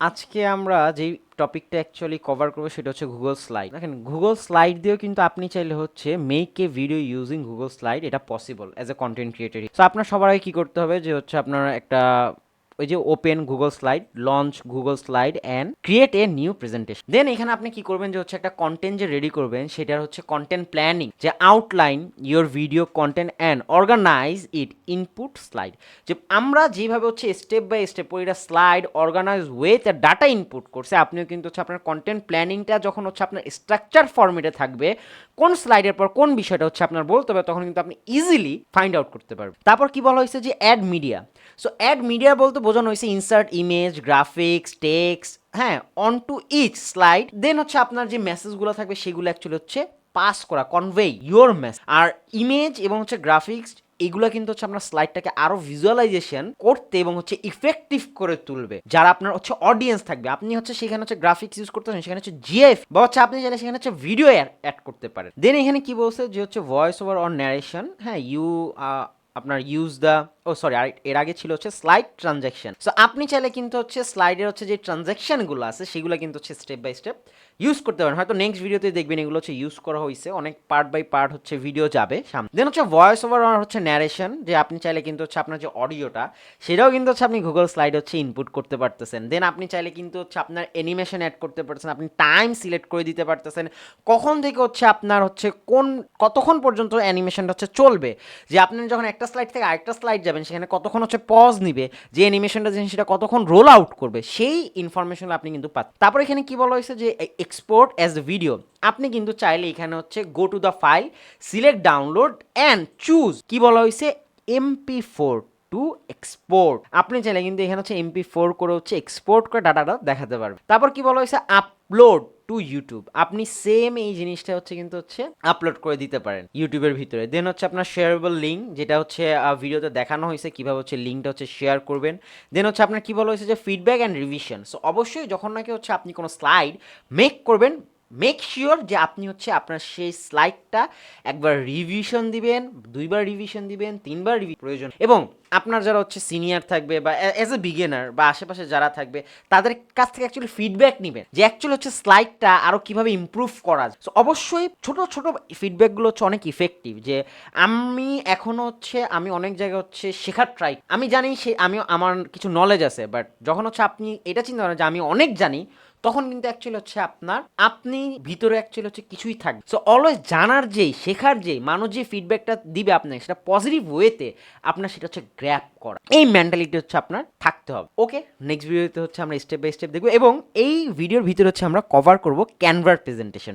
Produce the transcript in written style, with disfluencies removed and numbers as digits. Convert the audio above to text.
আজকে আমরা যেই টপিকটা অ্যাকচুয়ালি কভার করবো সেটা হচ্ছে গুগল স্লাইড। দেখেন গুগল স্লাইড দিয়েও কিন্তু আপনি চাইলে হচ্ছে make a video using Google slide, এটা possible as a content creator. So আপনার সবার আগে কী করতে হবে যে হচ্ছে আপনার একটা ওই যে open Google slide, launch Google slide and create a new presentation. Then এখানে আপনি কি করবেন যে হচ্ছে একটা কন্টেন্ট যে রেডি করবেন সেটার হচ্ছে কন্টেন্ট প্ল্যানিং, যে outline your video content and organise it input slide. যে আমরা যেভাবে হচ্ছে স্টেপ বাই স্টেপ ওইটা স্লাইড অর্গানাইজ ওয়েতে ডাটা ইনপুট করছে, আপনিও কিন্তু হচ্ছে আপনার কন্টেন্ট প্ল্যানিংটা যখন হচ্ছে আপনার স্ট্রাকচার ফর্মেটে থাকবে, কোন স্লাইডের পর কোন বিষয়টা হচ্ছে আপনার বলতে হবে, তখন কিন্তু আপনি ইজিলি ফাইন্ড আউট করতে পারবেন। তারপর কি বলা হয়েছে যে add media. So add media বলতে বোঝানো হয়েছে ইনসার্ট ইমেজ, গ্রাফিক্স, টেক্সট, হ্যাঁ, on to each slide. Then হচ্ছে আপনার যে মেসেজগুলো থাকবে সেগুলো অ্যাকচুয়ালি হচ্ছে পাস করা, কনভে ইউর মেসেজ। আর ইমেজ এবং হচ্ছে গ্রাফিক্স এগুলো কিন্তু হচ্ছে আপনার স্লাইডটাকে আরো ভিজুয়ালাইজেশন করতে এবং হচ্ছে ইফেক্টিভ করে তুলবে। যারা আপনার হচ্ছে অডিয়েন্স থাকবে, আপনি হচ্ছে সেখানে হচ্ছে গ্রাফিক্স ইউজ করতেছেন, সেখানে হচ্ছে জিএফ বা হচ্ছে আপনি চাইলে সেখানে হচ্ছে ভিডিও অ্যাড করতে পারেন। দেন এখানে কি বলছে যে হচ্ছে ভয়েস ওভার অন ন্যারেশন, হ্যাঁ, আপনার ইউজ দ্য, ও সরি, আর এর আগে ছিল হচ্ছে স্লাইড ট্রানজ্যাকশন। সো আপনি চাইলে কিন্তু হচ্ছে স্লাইডের হচ্ছে যে ট্রানজ্যাকশনগুলো আছে সেগুলো কিন্তু হচ্ছে স্টেপ বাই স্টেপ ইউজ করতে পারেন। হয়তো নেক্সট ভিডিওতে দেখবেন এগুলো হচ্ছে ইউজ করা হয়েছে, অনেক পার্ট বাই পার্ট হচ্ছে ভিডিও যাবে সামনে। দেন হচ্ছে ভয়েস ওভার হচ্ছে ন্যারেশন, যে আপনি চাইলে কিন্তু হচ্ছে আপনার যে অডিওটা সেটাও কিন্তু হচ্ছে আপনি গুগল স্লাইড হচ্ছে ইনপুট করতে পারতেছেন। দেন আপনি চাইলে কিন্তু হচ্ছে আপনার অ্যানিমেশন অ্যাড করতে পারতেছেন, আপনি টাইম সিলেক্ট করে দিতে পারতেছেন, কখন থেকে হচ্ছে আপনার হচ্ছে কতক্ষণ পর্যন্ত অ্যানিমেশনটা হচ্ছে চলবে, যে আপনি যখন একটা স্লাইড থেকে আরেকটা স্লাইড যাবেন সেখানে কতক্ষণ হচ্ছে পজ নিবে, যে অ্যানিমেশনটা যে সেটা কতক্ষণ রোল আউট করবে, সেই ইনফরমেশন আপনি কিন্তু পাচ্ছেন। তারপর এখানে কি বলা হয়েছে যে এক্সপোর্ট অ্যাজ এ ভিডিও। আপনি কিন্তু চাইলে এখানে হচ্ছে go to the file, select download and choose, কি বলা হয়েছে, MP4 টু এক্সপোর্ট। আপনি চাইলে কিন্তু এখানে হচ্ছে MP4 করে হচ্ছে এক্সপোর্ট করে ডাটাটা দেখাতে পারবেন। তারপর কি বলা হয়েছে আপলোড টু ইউটিউব, আপনি সেম এই জিনিসটা হচ্ছে কিন্তু হচ্ছে আপলোড করে দিতে পারেন ইউটিউবের ভিতরে। দেন হচ্ছে আপনার শেয়ারেবল লিঙ্ক, যেটা হচ্ছে ভিডিওতে দেখানো হয়েছে কিভাবে হচ্ছে লিঙ্কটা হচ্ছে শেয়ার করবেন। দেন হচ্ছে আপনার কি বলা হয়েছে যে ফিডব্যাক অ্যান্ড রিভিশন। সো অবশ্যই যখন নাকি হচ্ছে আপনি কোনো স্লাইড মেক করবেন, মেক শিওর যে আপনি হচ্ছে আপনার সেই স্লাইডটা একবার রিভিশন দিবেন, দুইবার রিভিশন দিবেন, তিনবার প্রয়োজন। এবং আপনার যারা হচ্ছে সিনিয়র থাকবে বা অ্যাজ এ বিগিনার বা আশেপাশে যারা থাকবে তাদের কাছ থেকে অ্যাকচুয়ালি ফিডব্যাক নেবেন, যে অ্যাকচুয়ালি হচ্ছে স্লাইডটা আরও কীভাবে ইমপ্রুভ করা যায়। সো অবশ্যই ছোটো ছোটো ফিডব্যাকগুলো হচ্ছে অনেক ইফেক্টিভ। যে আমি এখনও হচ্ছে আমি অনেক জায়গায় হচ্ছে শেখার ট্রাই, আমি জানি আমি আমার কিছু নলেজ আছে, বাট যখন হচ্ছে আপনি এটা চিন্তা করেন যে আমি অনেক জানি, তখন কিন্তু অ্যাকচুয়ালি হচ্ছে আপনি ভিতরে অ্যাকচুয়ালি হচ্ছে কিছুই থাকবে। সো অলওয়েজ জানার যেই, শেখার যেই মানুষ যে ফিডব্যাকটা দিবে আপনাকে, সেটা পজিটিভ ওয়েতে আপনার সেটা হচ্ছে গ্র্যাব করা, এই মেন্টালিটি হচ্ছে আপনার থাকতে হবে। ওকে, নেক্সট ভিডিওতে হচ্ছে আমরা স্টেপ বাই স্টেপ দেখবো এবং এই ভিডিওর ভিতরে হচ্ছে আমরা কভার করব ক্যানভার প্রেজেন্টেশন।